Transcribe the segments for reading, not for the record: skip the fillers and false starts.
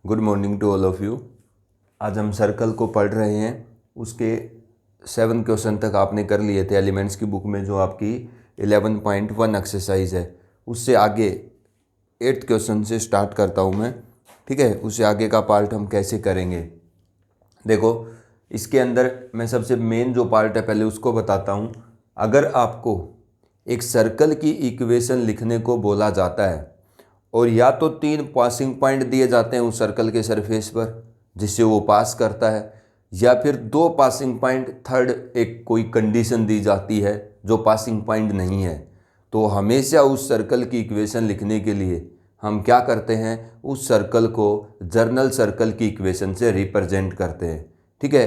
Good morning to all of you. आज हम circle को पढ़ रहे हैं। उसके 7 क्वेश्चन तक आपने कर लिए थे एलिमेंट्स की बुक में, जो आपकी 11.1 एक्सरसाइज है। उससे आगे 8th क्वेश्चन से स्टार्ट करता हूँ मैं, ठीक है। उससे आगे का पार्ट हम कैसे करेंगे, देखो इसके अंदर मैं सबसे मेन जो पार्ट है पहले उसको बताता हूँ। अगर आपको एक सर्कल की इक्वेशन लिखने को बोला जाता है और या तो 3 पासिंग पॉइंट दिए जाते हैं उस सर्कल के सरफेस पर जिससे वो पास करता है, या फिर 2 पासिंग पॉइंट, थर्ड एक कोई कंडीशन दी जाती है जो पासिंग पॉइंट नहीं है, तो हमेशा उस सर्कल की इक्वेशन लिखने के लिए हम क्या करते हैं, उस सर्कल को जर्नल सर्कल की इक्वेशन से रिप्रेजेंट करते हैं, ठीक है।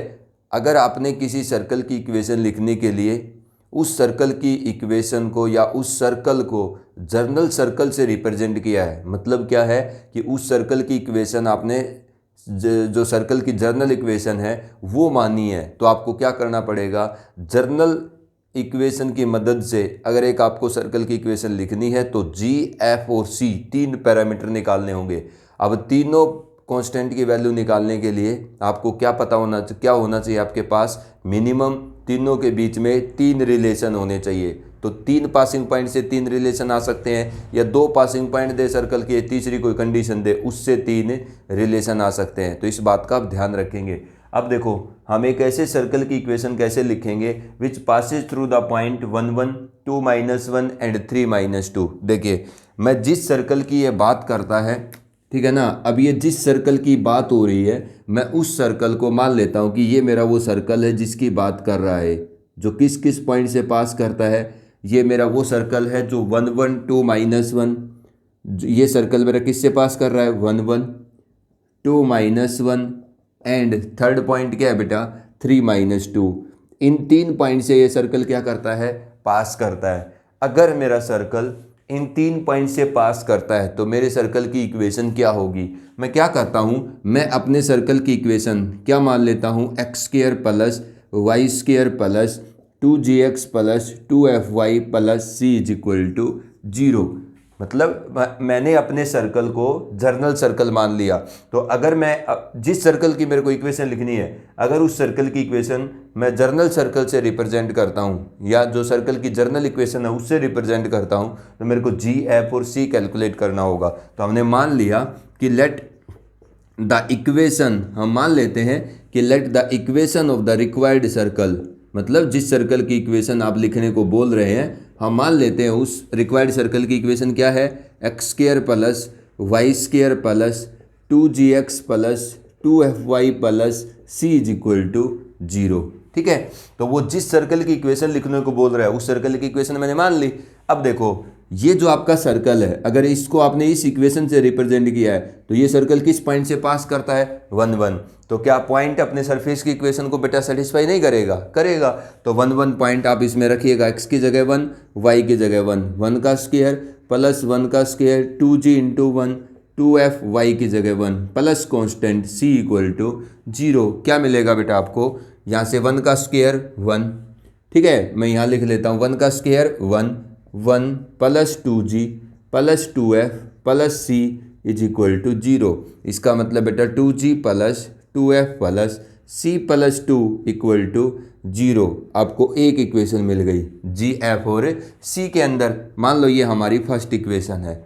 अगर आपने किसी सर्कल की इक्वेशन लिखने के लिए उस सर्कल की इक्वेशन को या उस सर्कल को जर्नल सर्कल से रिप्रेजेंट किया है, मतलब क्या है कि उस सर्कल की इक्वेशन आपने जो सर्कल की जर्नल इक्वेशन है वो मानी है, तो आपको क्या करना पड़ेगा, जर्नल इक्वेशन की मदद से अगर एक आपको सर्कल की इक्वेशन लिखनी है तो जी, एफ और सी 3 पैरामीटर निकालने होंगे। अब तीनों कांस्टेंट की वैल्यू निकालने के लिए आपको क्या होना चाहिए, आपके पास मिनिमम तीनों के बीच में 3 रिलेशन होने चाहिए। तो 3 पासिंग पॉइंट से 3 रिलेशन आ सकते हैं, या 2 पासिंग पॉइंट दे सर्कल की, तीसरी कोई कंडीशन दे उससे 3 रिलेशन आ सकते हैं। तो इस बात का आप ध्यान रखेंगे। अब देखो हम एक ऐसे सर्कल की इक्वेशन कैसे लिखेंगे, which passes through the point 1 1 2 -1 and 3 -2। देखिए मैं जिस सर्कल की ये बात करता है, ठीक है ना, अब ये जिस सर्कल की बात हो रही है मैं उस सर्कल को मान लेता हूँ कि ये मेरा वो सर्कल है जिसकी बात कर रहा है, जो किस किस पॉइंट से पास करता है। ये मेरा वो सर्कल है जो 1 1 2 -1, ये सर्कल मेरा किससे पास कर रहा है, 1 1 2 -1 एंड थर्ड पॉइंट क्या है बेटा, 3 -2। इन 3 पॉइंट से ये सर्कल क्या करता है, पास करता है। अगर मेरा सर्कल इन 3 पॉइंट से पास करता है तो मेरे सर्कल की इक्वेशन क्या होगी, मैं क्या करता हूँ, मैं अपने सर्कल की इक्वेशन क्या मान लेता हूँ, x² plus y² plus 2gx plus 2fy plus c is equal to 0। मतलब मैंने अपने सर्कल को जर्नल सर्कल मान लिया। तो अगर मैं जिस सर्कल की मेरे को इक्वेशन लिखनी है, अगर उस सर्कल की इक्वेशन मैं जर्नल सर्कल से रिप्रेजेंट करता हूँ या जो सर्कल की जर्नल इक्वेशन है उससे रिप्रेजेंट करता हूँ, तो मेरे को जी, एफ और सी कैलकुलेट करना होगा। तो हमने मान लिया कि लेट द इक्वेशन, हम मान लेते हैं कि let the equation of the required circle, मतलब जिस सर्कल की इक्वेशन आप लिखने को बोल रहे हैं, हम मान लेते हैं उस रिक्वायर्ड सर्कल की इक्वेशन क्या है, x² plus y² plus 2gx plus 2fy plus c is equal to 0, ठीक है। तो वो जिस सर्कल की इक्वेशन लिखने को बोल रहा है उस सर्कल की इक्वेशन मैंने मान ली। अब देखो ये जो आपका सर्कल है, अगर इसको आपने इस इक्वेशन से रिप्रेजेंट किया है तो ये सर्कल किस पॉइंट से पास करता है, 1 1। तो क्या पॉइंट अपने सरफेस की इक्वेशन को बेटा सेटिस्फाई नहीं करेगा, करेगा। तो 1 1 पॉइंट आप इसमें रखिएगा, x की जगह 1, y की जगह 1, 1 का स्क्वायर प्लस 1 का square 2g into 1, 2f y की जगह 1 plus constant c equal to 0। क्या मिलेगा बेटा आपको, यहाँ से 1 का स्क्वायर 1, ठीक है, मैं यहाँ लिख लेता हूँ 1 का square 1, 1 plus 2g plus 2f plus c is equal to 0। इसका मतलब बेटा 2g plus 2f plus c plus 2 equal to 0। आपको एक इक्वेशन मिल गई जी, एफ और c के अंदर। मान लो ये हमारी फर्स्ट इक्वेशन है।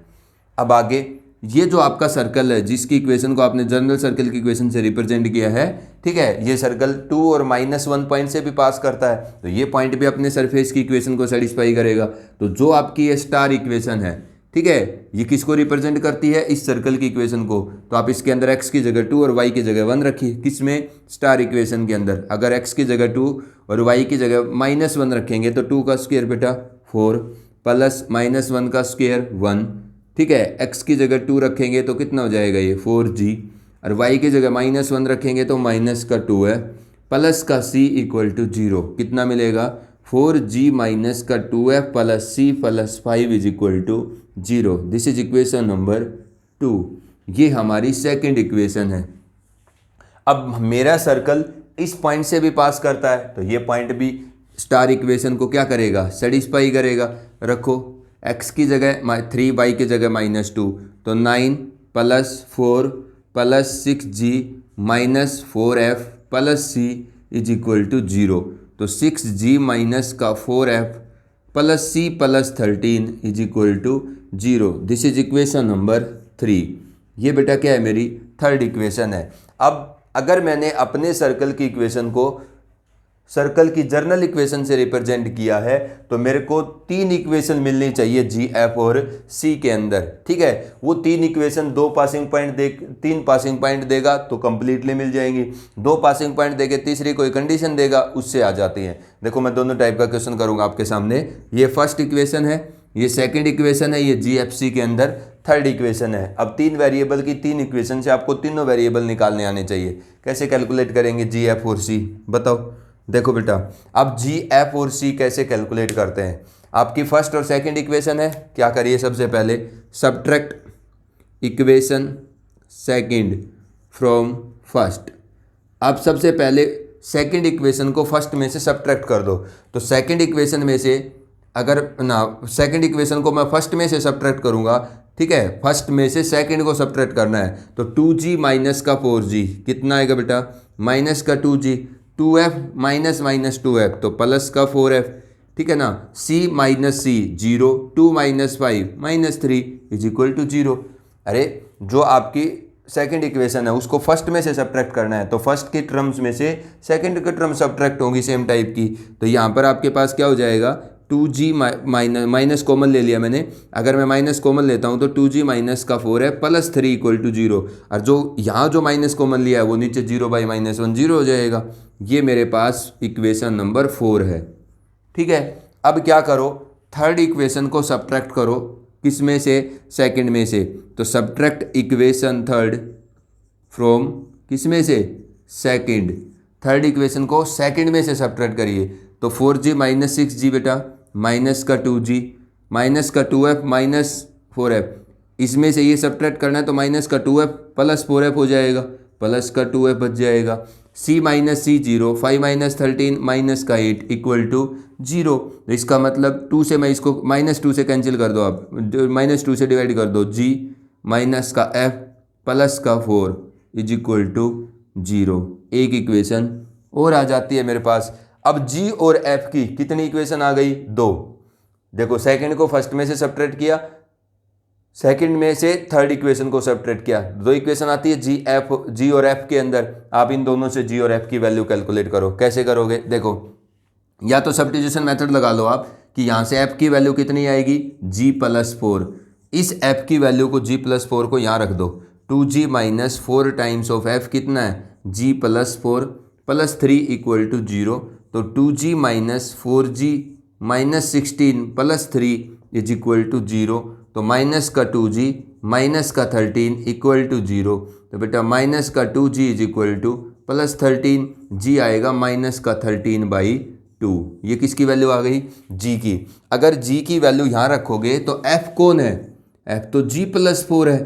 अब आगे ये जो आपका सर्कल है जिसकी इक्वेशन को आपने जर्नल सर्कल की इक्वेशन से रिप्रेजेंट किया है, ठीक है, ये सर्कल 2 और -1 पॉइंट से भी पास करता है, तो ये पॉइंट भी अपने सरफेस की इक्वेशन को सेटिस्फाई करेगा। तो जो आपकी ये स्टार इक्वेशन है, ठीक है, ये किसको रिप्रेजेंट करती है, इस सर्कल की इक्वेशन को। तो आप इसके अंदर x की जगह 2 और y की जगह 1 रखिए, किसमें, स्टार इक्वेशन के अंदर। अगर x की जगह 2 और y की जगह -1 रखेंगे तो 2 का स्क्वायर बेटा 4 प्लस -1 का स्क्वायर 1, ठीक है। x की जगह 2 रखेंगे तो कितना हो जाएगा, ये 4g, और y की जगह -1 रखेंगे तो माइनस का 2 है, प्लस का c इक्वल टू 0। कितना मिलेगा, 4g माइनस का 2f plus c plus 5 is equal to 0। This is equation number 2। ये हमारी सेकंड इक्वेशन है। अब मेरा सर्कल इस पॉइंट से भी पास करता है तो ये पॉइंट भी स्टार इक्वेशन को क्या करेगा, सेटिस्फाई करेगा। रखो x की जगह 3, y की जगह -2, तो 9 plus 4 plus 6g minus 4f plus c is equal to 0। तो 6g माइनस का 4f plus c plus 13 is equal to 0। This is equation number 3। ये बेटा क्या है, मेरी थर्ड इक्वेशन है। अब अगर मैंने अपने सर्कल की इक्वेशन को सर्कल की जर्नल इक्वेशन से रिप्रेजेंट किया है तो मेरे को 3 इक्वेशन मिलनी चाहिए जी, एफ और सी के अंदर। ठीक है, वो 3 इक्वेशन 2 पासिंग पॉइंट दे 3 पासिंग पॉइंट देगा तो कंप्लीटली मिल जाएंगी। 2 पासिंग पॉइंट देके तीसरी कोई कंडीशन देगा उससे आ जाती हैं। देखो मैं दोनों टाइप का क्वेश्चन करूंगा आपके सामने। ये फर्स्ट इक्वेशन है, ये सेकंड इक्वेशन है, ये जी एफ सी के अंदर थर्ड इक्वेशन है। अब 3 वेरिएबल की 3 इक्वेशन से आपको तीनों वेरिएबल निकालने आने चाहिए। कैसे कैलकुलेट करेंगे जी, एफ और सी, बताओ। देखो बेटा, अब जी, एफ और सी कैसे कैलकुलेट करते हैं। आपकी फर्स्ट और सेकंड इक्वेशन है, क्या करिए सबसे पहले subtract equation second from first. आप सबसे पहले सेकंड इक्वेशन को फर्स्ट में से सब्ट्रैक्ट कर दो। तो सेकंड इक्वेशन में से अगर ना, सेकंड इक्वेशन को मैं फर्स्ट में से सब्ट्रैक्ट करूंगा, ठीक है, फर्स्ट में से सेकंड को सब्ट्रैक्ट करना है। तो 2g माइनस का 4g कितना आएगा बेटा, माइनस का 2g, 2f minus minus 2f तो प्लस का 4f, ठीक है ना। c minus c 0, 2 minus 5 minus 3 is equal to 0। अरे जो आपकी सेकंड इक्वेशन है उसको फर्स्ट में से सब्ट्रैक्ट करना है, तो फर्स्ट के टर्म्स में से सेकंड के टर्म सब्ट्रैक्ट होंगी सेम टाइप की। तो यहाँ पर आपके पास क्या हो जाएगा, 2g माइनस कॉमन ले लिया मैंने। अगर मैं माइनस कॉमन लेता हूँ तो 2g माइनस का 4 है प्लस 3 इक्वल टू 0। और जो यहाँ जो माइनस कॉमन लिया है वो नीचे 0 बाई माइनस 1 0 हो जाएगा। ये मेरे पास इक्वेशन नंबर 4 है। ठीक है, अब क्या करो, थर्ड इक्वेशन को सब्ट्रैक्ट करो, किस में से, सेकंड में से। तो सब्ट्रैक्ट इक्वेशन थर्ड फ्रॉम किस में से, सेकंड। थर्ड इक्वेशन को सेकंड में से सब्ट्रैक्ट करिए। तो 4g माइनस 6g बेटा, माइनस का 2g, माइनस का 2f माइनस 4f, इसमें से ये सब्ट्रैक्ट करना है तो माइनस का 2f प्लस 4f हो जाएगा, प्लस का 2f बच जाएगा। c minus c 0, 5 minus 13 minus का 8 इक्वल टू 0। इसका मतलब 2 से मैं इसको -2 से कैंसिल कर दो, आप -2 से डिवाइड कर दो, g माइनस का f प्लस का 4 इज इक्वल टू 0। एक इक्वेशन और आ जाती है मेरे पास। अब g और f की कितनी इक्वेशन आ गई, 2। देखो सेकंड को फर्स्ट में से सब्ट्रैक्ट किया, सेकंड में से थर्ड इक्वेशन को सब्ट्रैक्ट किया, 2 इक्वेशन आती है जी और एफ के अंदर। आप इन दोनों से जी और एफ की वैल्यू कैलकुलेट करो। कैसे करोगे, देखो या तो सब्स्टिट्यूशन मेथड लगा लो आप कि यहाँ से एफ की वैल्यू कितनी आएगी, जी प्लस 4। इस एफ की वैल्यू को जी प्लस 4 को यहाँ रख दो। 2g minus 4 times of f कितना है, g plus 4 plus 3 equal to 0। तो 2g minus 4g minus 16 plus 3 is equal to 0। तो माइनस का 2g माइनस का 13 इक्वल टू 0। तो बेटा माइनस का 2g is equal two plus 13, g आएगा माइनस का 13 बाई 2। ये किसकी वैल्यू आ गई, g की। अगर g की वैल्यू यहाँ रखोगे तो f कौन है, f तो g प्लस 4 है।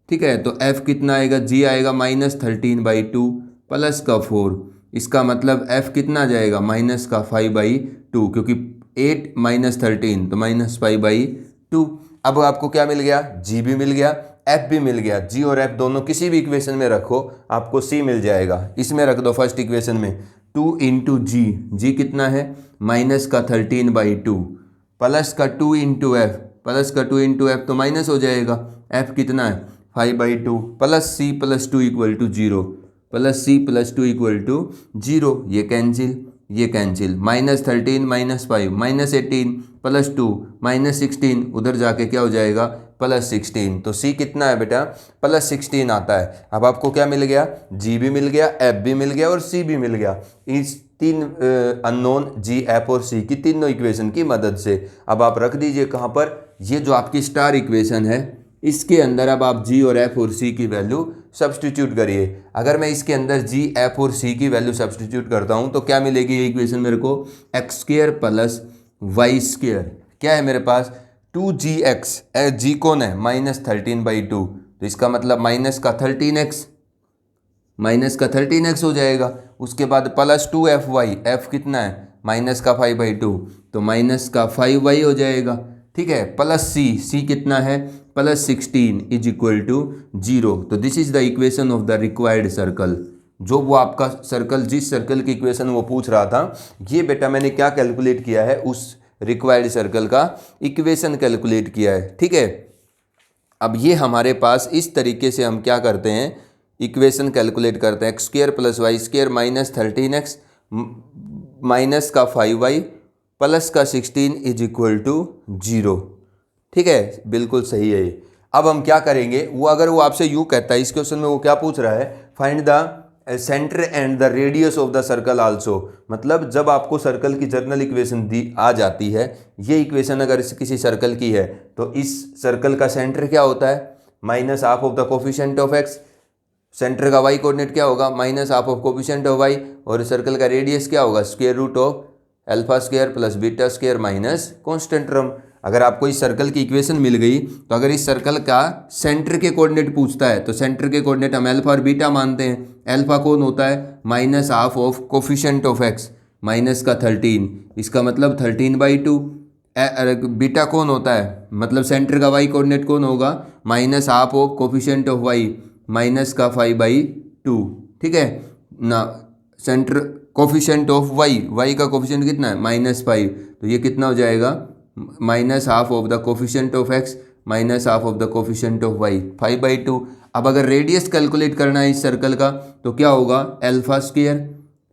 ठीक है, तो f कितना आएगा, g आएगा माइनस 13 बाई 2 प्लस का 4। इसका मतलब f कितना जाएगा, माइनस का 5 बाई 2, क्योंकि 8 माइनस 13 तो माइनस 5 बाई 2। अब आपको क्या मिल गया, g भी मिल गया, f भी मिल गया। g और f दोनों किसी भी इक्वेशन में रखो आपको c मिल जाएगा। इसमें रख दो फर्स्ट इक्वेशन में 2 इंटू जी, जी कितना है, माइनस का 13 बाई 2 प्लस का 2 इंटू एफ, प्लस का 2 इंटू एफ तो माइनस हो जाएगा, f कितना है 5 by 2 plus c plus 2 equal to 0, plus c plus 2 equal to 0। ये कैंसिल, ये cancel, minus 13 minus 5 minus 18 plus 2 minus 16, उधर जाके क्या हो जाएगा प्लस 16। तो c कितना है बेटा, प्लस 16 आता है। अब आपको क्या मिल गया, g भी मिल गया, f भी मिल गया और c भी मिल गया। इस 3 अननोन g, f और c की तीनों इक्वेशन की मदद से। अब आप रख दीजिए कहाँ पर, ये जो आपकी स्टार इक्वेशन है इसके अंदर अब आप g और f और c की वैल्यू सब्स्टिट्यूट करिए। अगर मैं इसके अंदर g, f और c की वैल्यू सब्स्टिट्यूट करता हूँ तो क्या मिलेगी ये इक्वेशन मेरे को, x square plus y square. क्या है मेरे पास 2gx, g कौन है माइनस 13 बाई 2, तो इसका मतलब माइनस का 13x, माइनस का 13x हो जाएगा। उसके बाद प्लस 2fy, f कितना है माइनस का 5 बाई 2 तो माइनस का 5y हो जाएगा। ठीक है, प्लस सी कितना है, प्लस 16 इज इक्वल टू 0। तो this is the equation of the required circle. जो वो आपका सर्कल, जिस सर्कल की इक्वेशन वो पूछ रहा था, ये बेटा मैंने क्या कैलकुलेट किया है, उस रिक्वायर्ड सर्कल का इक्वेशन कैलकुलेट किया है। ठीक है, अब ये हमारे पास इस तरीके से हम क्या करते हैं, इक्वेशन कैलकुलेट करते हैं। X square plus y square minus 13x minus का 5y प्लस का 16 इज इक्वल टू 0। ठीक है, बिल्कुल सही है ये। अब हम क्या करेंगे, वो अगर वो आपसे यूँ कहता है, इस क्वेश्चन में वो क्या पूछ रहा है, find the centre and the radius of the circle also. मतलब जब आपको सर्कल की जर्नल इक्वेशन दी आ जाती है, ये इक्वेशन अगर किसी सर्कल की है, तो इस सर्कल का सेंटर क्या होता है, minus half of the coefficient of x. Centre का वाई कोऑर्डिनेट क्या होगा, minus half of coefficient of y. और सर्कल का रेडियस क्या होगा, square root of alpha square plus beta square minus constant term. अगर आपको इस सर्कल की इक्वेशन मिल गई, तो अगर इस सर्कल का सेंटर के कोऑर्डिनेट पूछता है, तो सेंटर के कोऑर्डिनेट हम अल्फा और बीटा मानते हैं। अल्फा कौन होता है, minus half of coefficient of x minus का 13, इसका मतलब 13/2। बीटा कौन होता है, मतलब सेंटर का वाई कोऑर्डिनेट कौन होगा, minus half of coefficient of y minus का 5/2। ठीक है ना, सेंटर कोफिशिएंट ऑफ वाई का कोफिशिएंट कितना है, -5। तो ये कितना हो जाएगा, minus half of the coefficient of x minus half of the coefficient of y, 5/2। अब अगर रेडियस कैलकुलेट करना है इस सर्कल का, तो क्या होगा, alpha square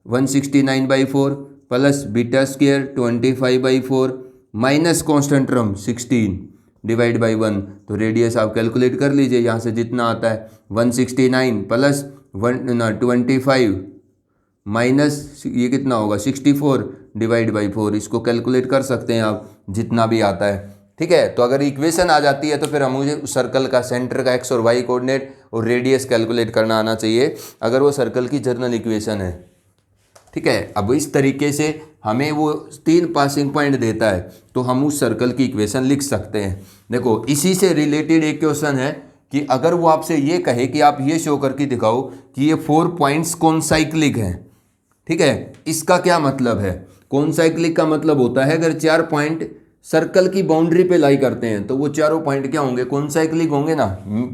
169/4 plus beta square 25/4 minus constant term 16 divide by 1। तो रेडियस आप कैलकुलेट कर लीजिए, यहाँ से जितना आता है 169 प्लस 25 माइनस ये कितना होगा 64 डिवाइड बाई 4। इसको कैलकुलेट कर सकते हैं आप, जितना भी आता है। ठीक है, तो अगर इक्वेशन आ जाती है, तो फिर हम मुझे उस सर्कल का सेंटर का एक्स और वाई कोऑर्डिनेट और रेडियस कैलकुलेट करना आना चाहिए, अगर वो सर्कल की जर्नल इक्वेशन है। ठीक है, अब इस तरीके से हमें वो 3 पासिंग पॉइंट देता है, तो हम उस सर्कल की इक्वेशन लिख सकते हैं। देखो, इसी से रिलेटेड एक क्वेश्चन है कि अगर वो आपसे ये कहे कि आप ये शो करके दिखाओ कि ये 4 पॉइंट्स कॉन्साइक्लिक हैं। ठीक है, इसका क्या मतलब है, कॉन्साइक्लिक का मतलब होता है अगर 4 पॉइंट सर्कल की बाउंड्री पे लाई करते हैं, तो वो चारों पॉइंट क्या होंगे, कॉन्साइक्लिक होंगे ना।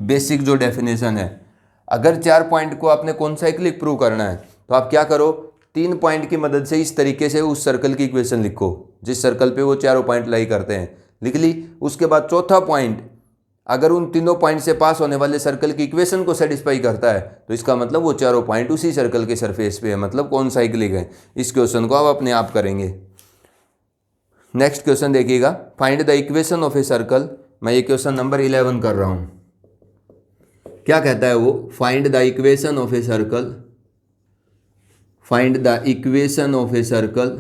बेसिक जो डेफिनेशन है, अगर 4 पॉइंट को आपने कॉन्साइक्लिक प्रूव करना है, तो आप क्या करो, 3 पॉइंट की मदद से इस तरीके से उस सर्कल की इक्वेशन लिखो, जिस सर्कल पे वो चारों पॉइंट लाई करते हैं, लिख ली। उसके बाद चौथा पॉइंट अगर उन तीनों पॉइंट से पास होने वाले सर्कल की इक्वेशन को सेटिस्फाई करता है, तो इसका मतलब वो चारों पॉइंट उसी सर्कल के सरफेस पे है, मतलब कॉन्साइक्लिक है। इस क्वेश्चन को आप अपने आप करेंगे। नेक्स्ट क्वेश्चन देखिएगा, find the equation of a circle. मैं ये क्वेश्चन नंबर 11 कर रहा हूँ। क्या कहता है वो, find the equation of a circle, find the equation of a circle.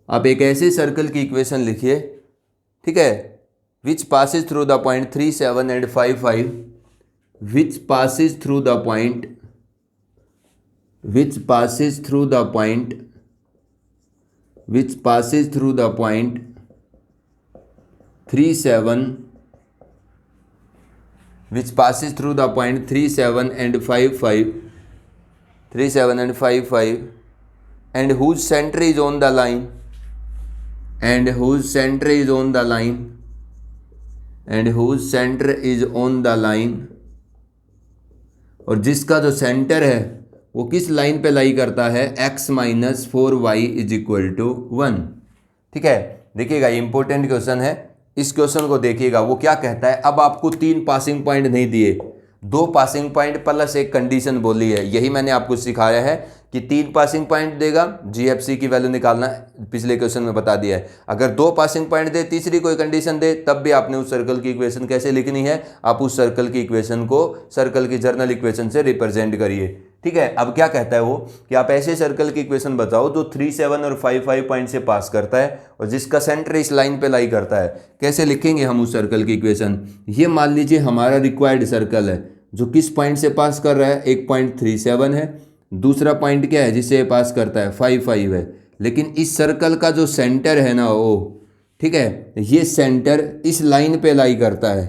आप एक ऐसे सर्कल की इक्वेशन लिखिए, ठीक है, which passes through the point 3, 7 and 5, 5, which passes through the point 3, 7 and 5, 5, 3, 7 and 5, 5, and whose center is on the line, and whose center is on the line, and whose center is on the line, और जिसका जो centre है वो किस line पे लाई करता है, x minus 4y is equal to 1। ठीक है, देखिएगा इंपॉर्टेंट क्वेश्चन है, इस क्वेश्चन को देखिएगा। वो क्या कहता है, अब आपको 3 पासिंग पॉइंट नहीं दिए, 2 पासिंग पॉइंट प्लस एक कंडीशन बोली है। यही मैंने आपको सिखाया है कि 3 पासिंग पॉइंट देगा, जीएफसी की वैल्यू निकालना पिछले क्वेश्चन में बता दिया है। अगर 2 पासिंग पॉइंट दे, तीसरी कोई कंडीशन दे, तब भी आपने उस सर्कल की इक्वेशन कैसे लिखनी है, आप उस सर्कल की इक्वेशन को सर्कल की जर्नल इक्वेशन से रिप्रेजेंट करिए। ठीक है, अब क्या कहता है वो कि आप ऐसे सर्कल की इक्वेशन बताओ जो 3, 7 और 5, 5 पॉइंट से पास करता है और जिसका सेंटर इस लाइन पे लाई करता है। कैसे लिखेंगे हम उस सर्कल की इक्वेशन, ये मान लीजिए हमारा रिक्वायर्ड सर्कल है, जो किस पॉइंट से पास कर रहा है, एक पॉइंट 3, 7 है, दूसरा पॉइंट क्या है जिससे पास करता है, 5, 5 है। लेकिन इस सर्कल का जो सेंटर है ना वो, ठीक है, ये सेंटर इस लाइन पे लाई करता है,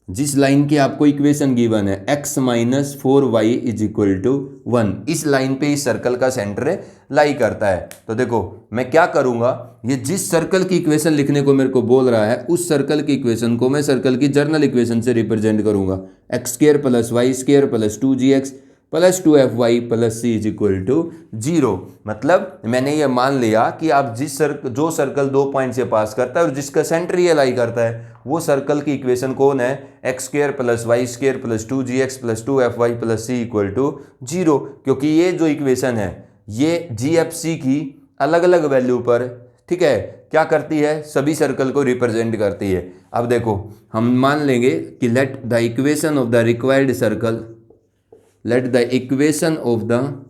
जिस लाइन की आपको इक्वेशन गिवन है x minus 4y is equal to 1, इस लाइन पे इस सर्कल का सेंटर लाई करता है। तो देखो मैं क्या करूंगा, ये जिस सर्कल की इक्वेशन लिखने को मेरे को बोल रहा है उस सर्कल की इक्वेशन को मैं सर्कल की जर्नल इक्वेशन से रिप्रेजेंट करूंगा, x square plus y square plus 2gx plus 2fy plus c is equal to 0। मतलब मैंने ये मान लिया कि आप जो सर्कल 2 पॉइंट से पास करता है और जिसका सेंटर ये लाई करता है वो सर्कल की इक्वेशन कौन है, x square plus y square plus 2gx plus 2fy plus c equal to 0। क्योंकि ये जो इक्वेशन है ये GFC की अलग अलग वैल्यू पर, ठीक है, क्या करती है, सभी सर्कल को रिप्रेजेंट करती है। अब देखो हम मान लेंगे कि let the equation of the required circle, let the equation of the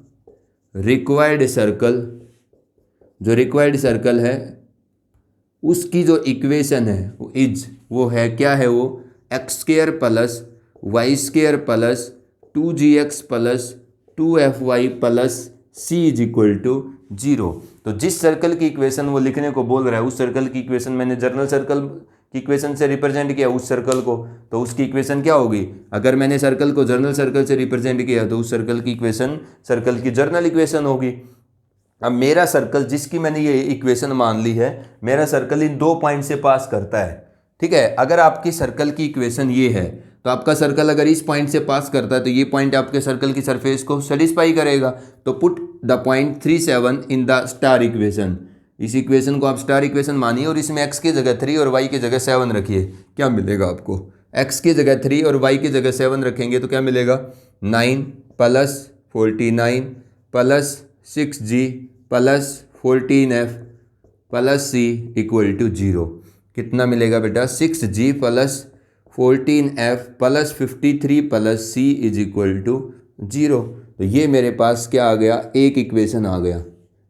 required circle, जो रिक्वायर्ड सर्कल है उसकी जो इक्वेशन है वो है क्या है, वो x square plus y square plus 2gx plus 2fy plus c is equal to 0। तो जिस सर्कल की इक्वेशन वो लिखने को बोल रहा है उस सर्कल की इक्वेशन मैंने जर्नल सर्कल की इक्वेशन से रिप्रेजेंट किया उस सर्कल को, तो उसकी इक्वेशन क्या होगी, अगर मैंने सर्कल को जर्नल सर्कल से रिप्रेजेंट किया तो उस सर्कल की इक्वेशन सर्कल की जर्नल इक्वेशन होगी। अब मेरा सर्कल जिसकी मैंने ये इक्वेशन मान ली है, मेरा सर्कल इन 2 पॉइंट से पास करता है, ठीक है। अगर आपकी सर्कल की इक्वेशन ये है तो आपका सर्कल अगर इस पॉइंट से पास करता है तो ये पॉइंट आपके सर्कल की सरफेस को सेटिस्फाई करेगा। तो put the point 37 in the star equation, इस इक्वेशन को आप स्टार इक्वेशन मानिए और इसमें x की जगह 3 और y की जगह 7 रखिए। क्या मिलेगा आपको, x की जगह 3 और y की जगह 7 रखेंगे तो क्या मिलेगा, 9 plus 49 plus 6g plus 14f plus c equal to 0। कितना मिलेगा बेटा, 6g plus 14f plus 53 plus c is equal to 0। तो ये मेरे पास क्या आ गया, एक इक्वेशन आ गया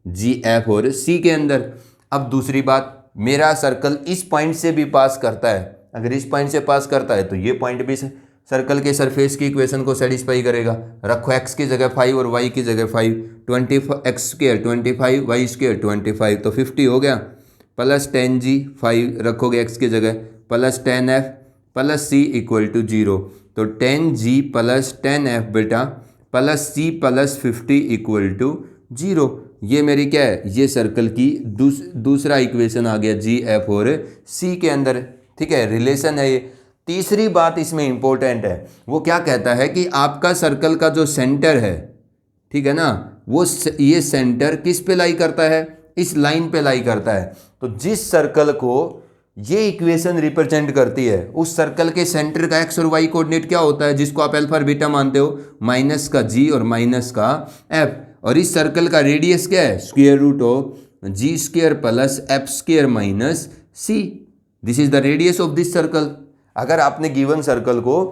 GF और C के अंदर। अब दूसरी बात, मेरा सर्कल इस पॉइंट से भी पास करता है, अगर इस पॉइंट से पास करता है तो ये पॉइंट भी सर्कल के सरफेस की इक्वेशन को सेटिस्फाई करेगा। रखो x की जगह 5 और y की जगह 5, 20 x स्क्वायर 25 y स्क्वायर 25 तो 50 हो गया, प्लस 10g 5 रखोगे x की जगह plus 10f plus c equal to 0। तो 10g प्लस 10f बेटा plus c plus 50 equal to 0। ये मेरी क्या है, ये सर्कल की दूसरा इक्वेशन आ गया GF और C के अंदर, ठीक है, रिलेशन है ये। तीसरी बात इसमें इंपॉर्टेंट है, वो क्या कहता है कि आपका सर्कल का जो सेंटर है, ठीक है ना, वो ये सेंटर किस पे लाई करता है, इस लाइन पे लाई करता है। तो जिस सर्कल को ये इक्वेशन रिप्रेजेंट करती है उस सर्कल के सेंटर का एक्स और वाई कोऑर्डिनेट क्या होता है, जिसको आप अल्फा और बीटा मानते हो, माइनस का g और माइनस का f। और इस सर्कल का रेडियस क्या है, square root of g square plus f square minus c। This is the radius of this circle. अगर आपने गिवन सर्कल को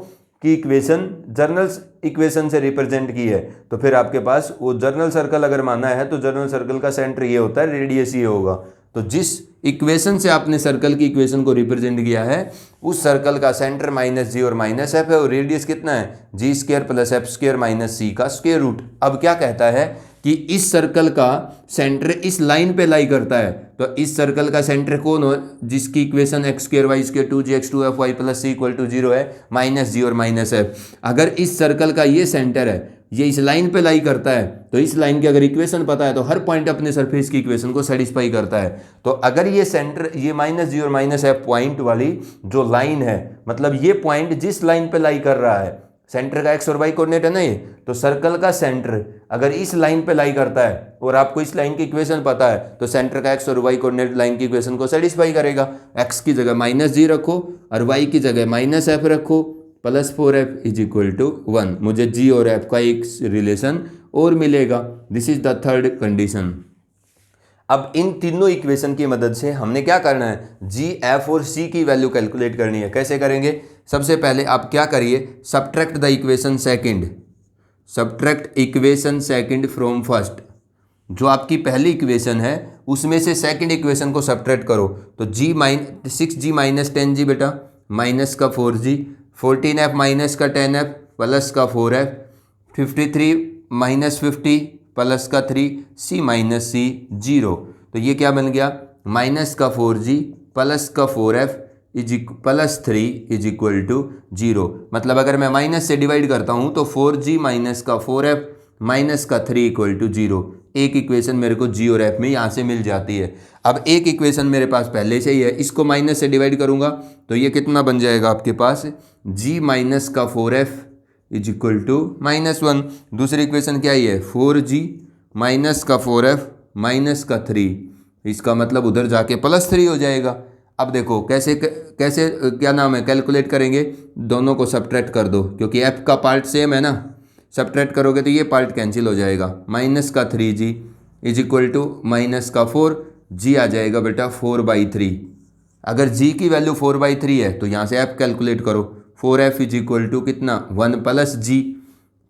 की इक्वेशन जर्नल इक्वेशन से रिप्रेजेंट की है तो फिर आपके पास वो जर्नल सर्कल अगर माना है तो जर्नल सर्कल का सेंटर ये होता है, रेडियस ये होगा। तो जिस इक्वेशन से आपने सर्कल की इक्वेशन को रिप्रेजेंट किया है उस सर्कल का सेंटर माइनस जी और माइनस एफ है और रेडियस कितना है, G square plus F square minus C का स्क्वायर रूट। अब क्या कहता है कि इस सर्कल का सेंटर इस लाइन पे लाई करता है, तो इस सर्कल का सेंटर कौन हो, जिसकी equation x square y square 2gx 2fy plus c equal to 0 है, माइनस जी और माइनस एफ। अगर इस सर्कल का ये सेंटर है, ये इस लाइन पे लाई करता है, तो इस लाइन की अगर इक्वेशन पता है तो हर पॉइंट अपने सरफेस की इक्वेशन को सेटिस्फाई करता है। तो अगर ये सेंटर, ये माइनस जी और माइनस एफ पॉइंट वाली जो लाइन है, मतलब ये पॉइंट जिस लाइन पे लाई कर रहा है, सेंटर का एक्स और वाई कोऑर्डिनेट है ना ये, तो सर्कल का सेंटर अगर इस लाइन पे लाई करता है और आपको इस लाइन की इक्वेशन पता है तो सेंटर का एक्स और वाई कोऑर्डिनेट लाइन की इक्वेशन को सेटिस्फाई करेगा। एक्स की जगह माइनस जी रखो और वाई की जगह माइनस एफ रखो, plus 4f is equal to 1। मुझे g और f का एक रिलेशन और मिलेगा। This is the third condition. अब इन तीनों इक्वेशन की मदद से हमने क्या करना है, g, f और c की वैल्यू कैलकुलेट करनी है। कैसे करेंगे, सबसे पहले आप क्या करिए, subtract the equation second, subtract equation second from first. जो आपकी पहली इक्वेशन है उसमें से सेकंड इक्वेशन को सब्ट्रैक्ट करो। तो 6g माइनस 10g बेटा माइनस का 4g, 14f माइनस का 10f प्लस का 4f, 53 माइनस 50 प्लस का 3, c माइनस सी 0। तो ये क्या बन गया, माइनस का 4g प्लस का 4f plus 3 is equal to 0। मतलब अगर मैं माइनस से डिवाइड करता हूँ तो 4g माइनस का 4f माइनस का 3 इक्वल टू 0। एक इक्वेशन मेरे को g और f में यहाँ से मिल जाती है। अब एक इक्वेशन मेरे पास पहले से ही है, इसको माइनस से डिवाइड करूँगा तो ये कितना बन जाएगा आपके पास, g माइनस का 4f इज इक्वल टू -1। दूसरी इक्वेशन क्या ही है, 4g माइनस का 4f माइनस का 3, इसका मतलब उधर जाके +3 हो जाएगा। अब देखो कैसे कैसे क्या नाम है, कैलकुलेट करेंगे, दोनों को सब्ट्रैक्ट कर दो क्योंकि f का पार्ट सेम है ना, सब्ट्रैक्ट करोगे तो ये पार्ट कैंसिल हो जाएगा। माइनस का 3g is equal to minus का 4g आ जाएगा बेटा 4/3। अगर g की वैल्यू 4/3 है तो यहाँ से f कैलकुलेट करो, 4f इज इक्वल टू कितना 1 + g,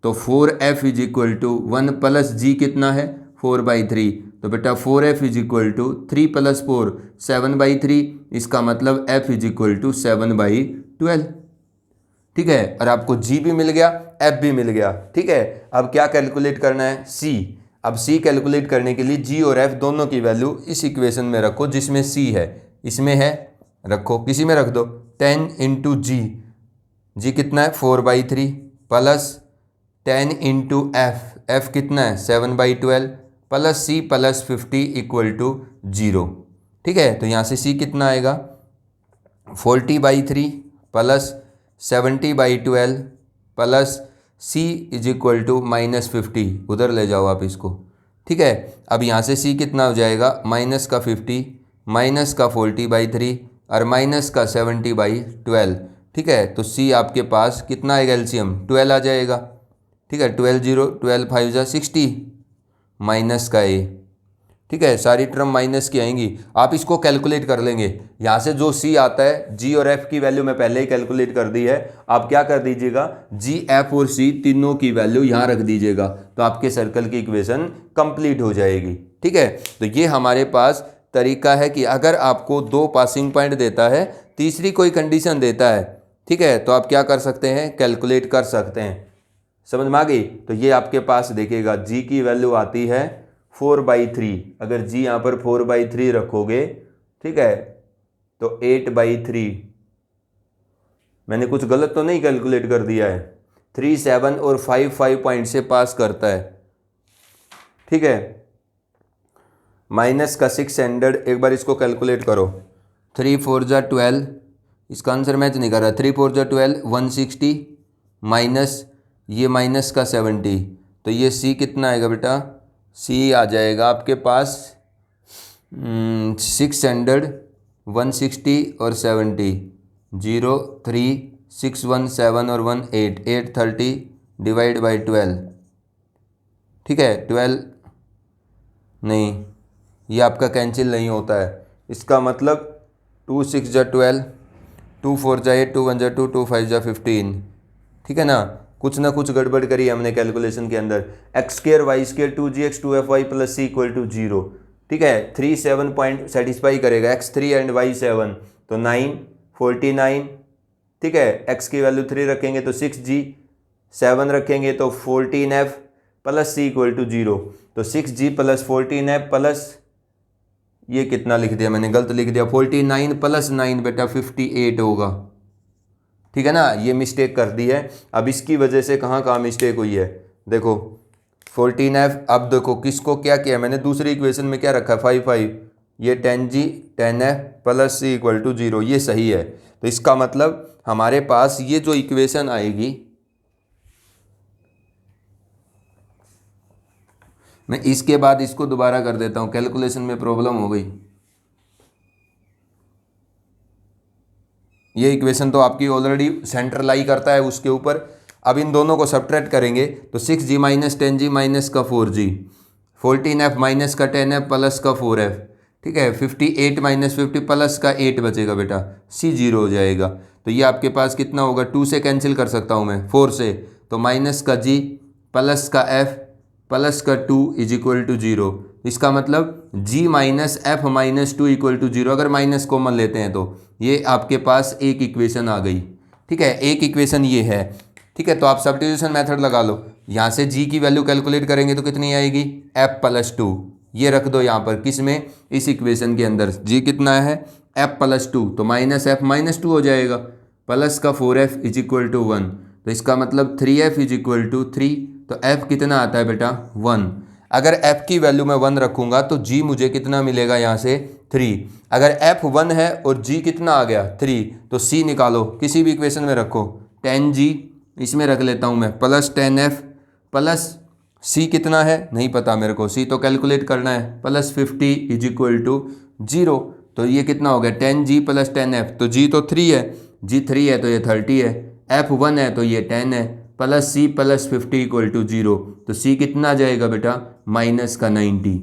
तो 4f is equal to 1 + g कितना है 4/3, तो बेटा 4f इज इक्वल टू 3 + 4 7/3, इसका मतलब f इज इक्वल टू 7/12। ठीक है, और आपको g भी मिल गया, f भी मिल गया। ठीक है, अब क्या कैलकुलेट करना है, c। अब c कैलकुलेट करने के लिए g और f दोनों की वैल्यू इस इक्वेशन में रखो जिसमें c है, इसमें है रखो, किसी में रख दो। 10 × g कितना है 4/3 प्लस 10 × f कितना है 7/12 plus c plus 50 equal to 0। ठीक है, तो यहाँ से c कितना आएगा 40/3 plus 70/12 plus c is equal to -50, उधर ले जाओ आप इसको। ठीक है, अब यहाँ से c कितना हो जाएगा माइनस का 50 माइनस का 40/3 और माइनस का 70/12। ठीक है, तो c आपके पास कितना आएगा, एलसीएम 12 आ जाएगा। ठीक है, 12 0 12 5 जा 60 माइनस का a। ठीक है, सारी टर्म माइनस की आएंगी, आप इसको कैलकुलेट कर लेंगे। यहाँ से जो c आता है, g और f की वैल्यू मैं पहले ही कैलकुलेट कर दी है। आप क्या कर दीजिएगा, g, f और c तीनों की वैल्यू यहाँ रख दीजिएगा, तो आपके सर्कल की इक्वेशन कंप्लीट हो जाएगी। ठीक है, तो ये हमारे पास तरीका है कि अगर आपको 2 पासिंग पॉइंट देता है, तीसरी कोई कंडीशन देता है, ठीक है, तो आप क्या कर सकते हैं, कैलकुलेट कर सकते हैं। समझ में आ गई? तो ये आपके पास देखिएगा g की वैल्यू आती है 4/3। अगर g यहाँ पर 4/3 रखोगे, ठीक है, तो 8/3। मैंने कुछ गलत तो नहीं कैलकुलेट कर दिया है? 3 7 और 5 5 पॉइंट से पास करता है। ठीक है, माइनस का 600, एक बार इसको कैलकुलेट करो, 3 4 जा 12, इसका आंसर मैच नहीं कर रहा, 3 4 जा 12 160 माइनस ये माइनस का 70, तो ये c कितना आएगा बेटा, c आ जाएगा आपके पास 600 160 और 70 0 3 6 1 7 और 1 8 830 डिवाइड बाई 12। ठीक है, 12 नहीं, ये आपका कैंसिल नहीं होता है, इसका मतलब 2 6 जा 12 2 4 जा 8 2 1 जा 2 2 5 जा 15। ठीक है ना, कुछ ना कुछ गड़बड़ करी हमने कैलकुलेशन के अंदर। x² y² 2gx 2fy plus c equal to 0। ठीक है, 3 7 पॉइंट सेटिस्फाई करेगा, x3 एंड y7 तो 9 49। ठीक है, x की वैल्यू 3 रखेंगे तो 6g, 7 रखेंगे तो 14f plus c equal to 0, तो 6g प्लस 14f प्लस ये कितना लिख दिया मैंने, गलत लिख दिया, 49 प्लस 9 बेटा 58 होगा। ठीक है ना, ये मिस्टेक कर दी है। अब इसकी वजह से कहाँ कहाँ मिस्टेक हुई है, देखो 14f, अब देखो किसको क्या किया मैंने, दूसरी इक्वेशन में क्या रखा है 5 5, ये 10g 10f plus c equal to 0, ये सही है। तो इसका मतलब हमारे पास ये जो इक्वेशन आएगी, मैं इसके बाद इसको दोबारा कर देता हूँ, कैलकुलेशन में प्रॉब्लम हो गई। ये इक्वेशन तो आपकी ऑलरेडी सेंटर लाई करता है उसके ऊपर। अब इन दोनों को सब्ट्रैक्ट करेंगे तो 6g माइनस 10g माइनस का 4g, 14f माइनस का 10f प्लस का 4f। ठीक है, 58 माइनस 50 प्लस का 8 बचेगा बेटा, c 0 हो जाएगा। तो ये आपके पास कितना होगा, 2 से कैंसिल कर सकता हूँ मैं 4 से, तो माइनस का g प्लस का f प्लस का 2 इज इक्वल टू 0। इसका मतलब g minus f minus 2 equal to 0, अगर माइनस कॉमन लेते हैं तो ये आपके पास एक इक्वेशन आ गई। ठीक है, एक इक्वेशन ये है। ठीक है, तो आप सब्स्टिट्यूशन मेथड लगा लो, यहाँ से g की वैल्यू कैलकुलेट करेंगे तो कितनी आएगी, f प्लस 2, ये रख दो यहाँ पर, किस में, इस इक्वेशन के अंदर। g कितना है एफ प्लस 2, तो माइनस एफ माइनस 2 हो जाएगा, प्लस का 4f इज इक्वल टू 1, तो इसका मतलब 3f इज इक्वल टू 3, तो f कितना आता है बेटा 1। अगर f की वैल्यू मैं 1 रखूँगा तो g मुझे कितना मिलेगा यहाँ से 3। अगर f 1 है और g कितना आ गया 3, तो c निकालो, किसी भी इक्वेशन में रखो, 10g इसमें रख लेता हूँ मैं, प्लस 10f प्लस c कितना है नहीं पता मेरे को, c तो कैलकुलेट करना है, प्लस 50 इज इक्वल टू 0, तो ये कितना हो गया 10g प्लस 10f, तो g तो 3 है, g 3 है तो ये 30 है, f 1 है तो ये 10 है, plus c plus 50 equal to 0, तो c कितना आ जाएगा बेटा माइनस का 90।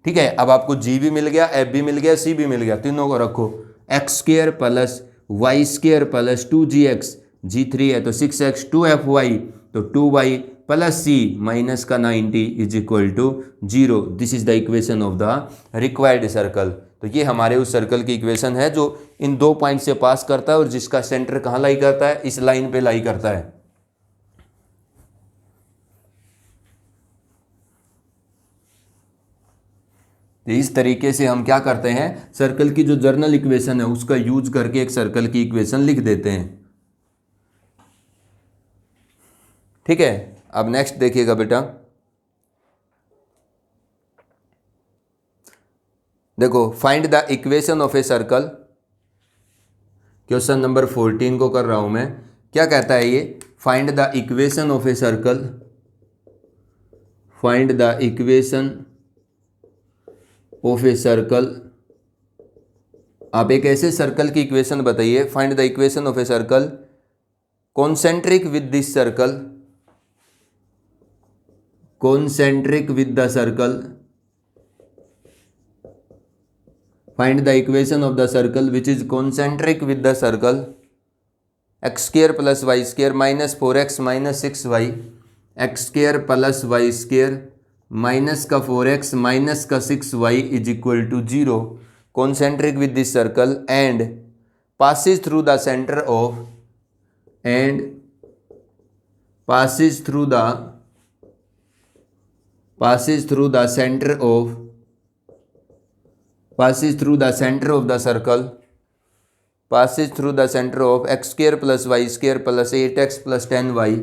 ठीक है, अब आपको g भी मिल गया, f भी मिल गया, c भी मिल गया, तीनों को रखो, x square plus y square plus 2gx, g 3 है तो 6x 2fy, तो 2y प्लस c माइनस का 90 is equal to 0। This is the equation of the required circle. तो ये हमारे उस सर्कल की इक्वेशन है जो इन 2 पॉइंट से पास करता है और जिसका सेंटर कहाँ लाई करता है, इस लाइन पे लाई करता है। तो इस तरीके से हम क्या करते हैं, सर्कल की जो जर्नल इक्वेशन है उसका यूज करके एक सर्कल की इक्वेशन लिख देते हैं। ठीक है, अब नेक्स्ट देखिएगा बेटा, देखो find the equation of a circle, question number 14 को कर रहा हूं मैं। क्या कहता है ये, find the equation of a circle, find the equation of a circle. आप एक ऐसे सर्कल की इक्वेशन बताइए, find the equation of a circle concentric with this circle, concentric with the circle, find the equation of the circle which is concentric with the circle, x square plus y square minus 4x minus 6y, x square plus y square minus का 4x minus का 6y is equal to 0, concentric with this circle and passes through the center of, and passes through the center of, passes through the center of the circle, passes through the center of x square plus y square plus 8x plus 10y,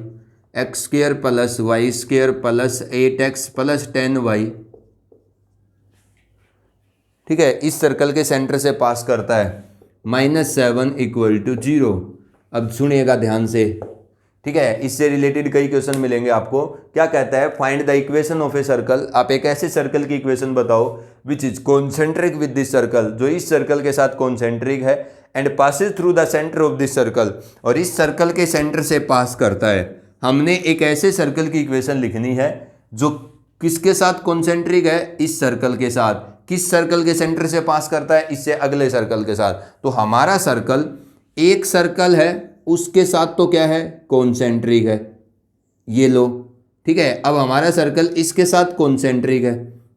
x square plus y square plus 8x plus 10y। ठीक है, इस circle के centre से पास करता है, -7 equal to 0। अब सुनिएगा ध्यान से, ठीक है, इससे रिलेटेड कई क्वेश्चन मिलेंगे आपको। क्या कहता है, find the equation of a circle, आप एक ऐसे सर्कल की इक्वेशन बताओ which is concentric with this circle, जो इस सर्कल के साथ कॉन्सेंट्रिक है, and Passage through the centre of this circle, और इस सर्कल के सेंटर से पास करता है। हमने एक ऐसे सर्कल की इक्वेशन लिखनी है जो किसके साथ कॉन्सेंट्रिक है, इस सर्कल के साथ। किस सर्कल के सेंटर से पास करता है, इससे अगले सर्कल के साथ। तो हमारा सर्कल एक सर्कल है, उसके साथ तो क्या है, कॉन्सेंट्रिक है, ये लो। ठीक है, अब हमारा सर्कल इसके साथ कॉन्सेंट्रिक है,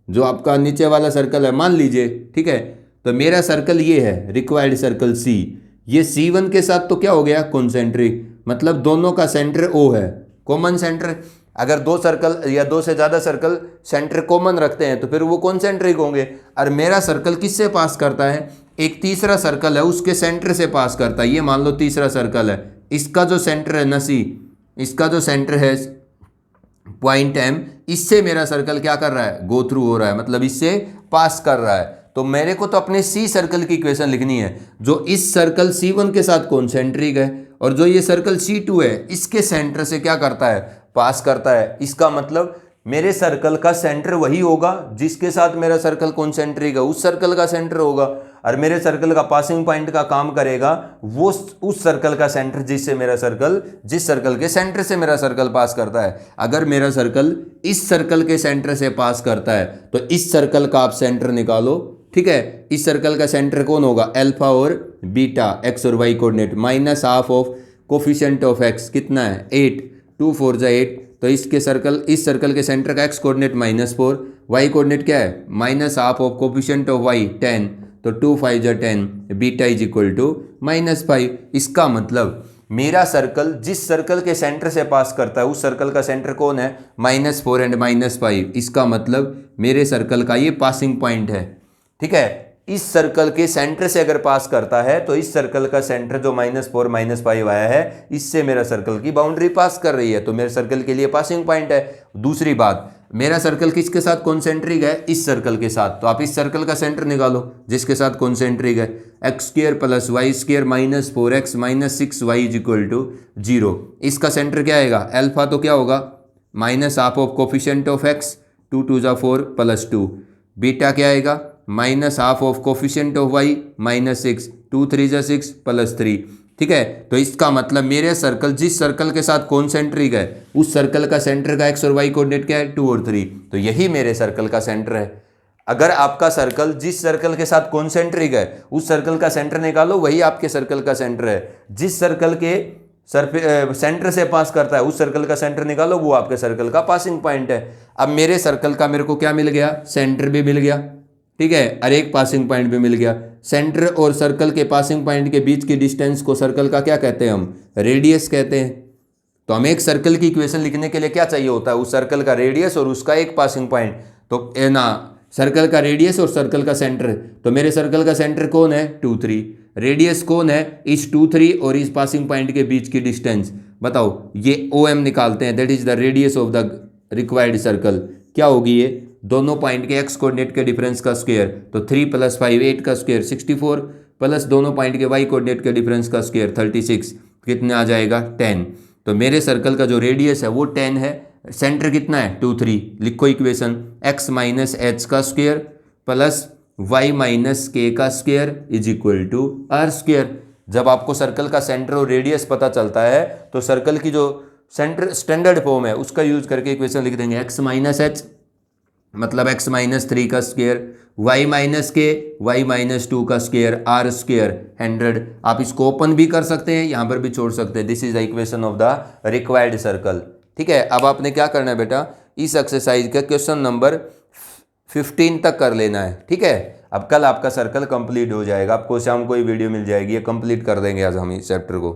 जो आपका नीचे वाला सर्कल है मान लीजिए। ठीक है, तो मेरा सर्कल ये है, रिक्वायर्ड सर्कल सी, ये C1 के साथ तो क्या हो गया, कॉन्सेंट्रिक, मतलब दोनों का सेंटर O है, कॉमन सेंटर। अगर 2 सर्कल या 2 से ज़्यादा सर्कल सेंटर कॉमन रखते हैं तो फिर वो कॉन्सेंट्रिक होंगे। और मेरा सर्कल किससे पास करता है, एक तीसरा सर्कल है उसके सेंटर से पास करता है। ये मान लो तीसरा सर्कल है, इसका जो सेंटर है ना C, इसका जो सेंटर है पॉइंट M, इससे मेरा सर्कल क्या कर रहा है, गो थ्रू हो रहा है, मतलब इससे पास कर रहा है। तो मेरे को तो अपने C सर्कल की इक्वेशन लिखनी है, जो इस सर्कल C1 के साथ कॉन्सेंट्रिक है, और जो ये सर्कल C2 है इसके सेंटर से क्या करता है, पास करता है। इसका मतलब मेरे सर्कल का सेंटर वही होगा जिसके साथ मेरा सर्कल कॉन्सेंट्रिक है, उस सर्कल का सेंटर होगा, और मेरे सर्कल का पासिंग पॉइंट का काम करेगा वो उस सर्कल का सेंटर जिससे मेरा सर्कल, जिस सर्कल के सेंटर से मेरा सर्कल पास करता है। अगर मेरा सर्कल इस सर्कल के सेंटर से पास करता है तो इस सर्कल का आप सेंटर निकालो। ठीक है, इस सर्कल का सेंटर कौन होगा, अल्फा और बीटा, एक्स और y coordinate, minus half of coefficient of x कितना है 8, 2 4 जा 8, तो इसके सर्कल, इस सर्कल के सेंटर का एक्स कोऑर्डिनेट -4, वाई कोऑर्डिनेट क्या है, minus half of coefficient of y 10, तो 2 5 जा 10, बीटा इज इक्वल टू -5। इसका मतलब मेरा सर्कल जिस सर्कल के सेंटर से पास करता है उस सर्कल का सेंटर कौन है, -4 एंड -5। इसका मतलब मेरे सर्कल का ये पासिंग पॉइंट है। ठीक है, इस सर्कल के सेंटर से अगर पास करता है तो इस सर्कल का सेंटर जो -4 -5 आया है, इससे मेरा सर्कल की बाउंड्री पास कर रही है, तो मेरे सर्कल के लिए पासिंग पॉइंट है। दूसरी बात, मेरा सर्कल किसके साथ कॉन्सेंट्रिक है? इस सर्कल के साथ। तो आप इस सर्कल का सेंटर निकालो जिसके साथ कॉन्सेंट्रिक है। x² + y² - 4x - 6y = 0। इसका सेंटर क्या आएगा? अल्फा तो क्या होगा? -Half of coefficient of x, 2 × 2 = 4 + 2। Beta क्या आएगा? -Half of coefficient of y -6, 2 × 3 = 6 + 3। ठीक है, तो इसका मतलब मेरे सर्कल जिस सर्कल के साथ कॉन्सेंट्रिक है उस सर्कल का सेंटर का x और y कोऑर्डिनेट क्या है? 2 और 3। तो यही मेरे सर्कल का सेंटर है। अगर आपका सर्कल जिस सर्कल के साथ कॉन्सेंट्रिक है उस सर्कल का सेंटर निकालो, वही आपके सर्कल का सेंटर है। जिस सर्कल के सेंटर से पास करता है उस सर्कल का सेंटर निकालो, वो आपके सर्कल का पासिंग पॉइंट है। अब मेरे सर्कल का मेरे को क्या मिल गया? सेंटर भी मिल गया, ठीक है, और एक पासिंग पॉइंट भी मिल गया। सेंटर और सर्कल के पासिंग पॉइंट के बीच की डिस्टेंस को सर्कल का क्या कहते हैं? हम रेडियस कहते हैं। तो हमें एक सर्कल की इक्वेशन लिखने के लिए क्या चाहिए होता है? उस सर्कल का रेडियस और उसका एक पासिंग पॉइंट। तो ना, सर्कल का रेडियस और सर्कल का सेंटर। तो मेरे सर्कल का सेंटर कौन है? 2 3। रेडियस कौन है? इस 2 3 और इस पासिंग पॉइंट के बीच की डिस्टेंस। बताओ, ये OM निकालते हैं, that is the radius of the required circle. क्या होगी ये? दोनों पॉइंट के x कोऑर्डिनेट के डिफरेंस का स्क्वायर। तो 3 + 5 8 का स्क्वायर 64 प्लस दोनों पॉइंट के y कोऑर्डिनेट के डिफरेंस का स्क्वायर 36, कितने आ जाएगा? 10। तो मेरे सर्कल का जो रेडियस है वो 10 है, सेंटर कितना है? 2 3। लिखो इक्वेशन, x - h का स्क्वायर प्लस y - k का स्क्वायर = r²। जब आपको सर्कल का सेंटर और रेडियस पता चलता है तो सर्कल की जो सेंटर स्टैंडर्ड फॉर्म है उसका यूज करके इक्वेशन लिख देंगे। x - h मतलब x - 3 का स्क्वायर, y - k y - 2 का स्क्वायर, r² 100। आप इसको ओपन भी कर सकते हैं, यहाँ पर भी छोड़ सकते हैं। This is the equation of the required circle. ठीक है, अब आपने क्या करना है बेटा? इस एक्सरसाइज का क्वेश्चन नंबर 15 तक कर लेना है। ठीक है, अब कल आपका सर्कल कंप्लीट हो जाएगा, आपको शाम को ही वीडियो मिल जाएगी, ये कंप्लीट कर देंगे आज हम इस चैप्टर को।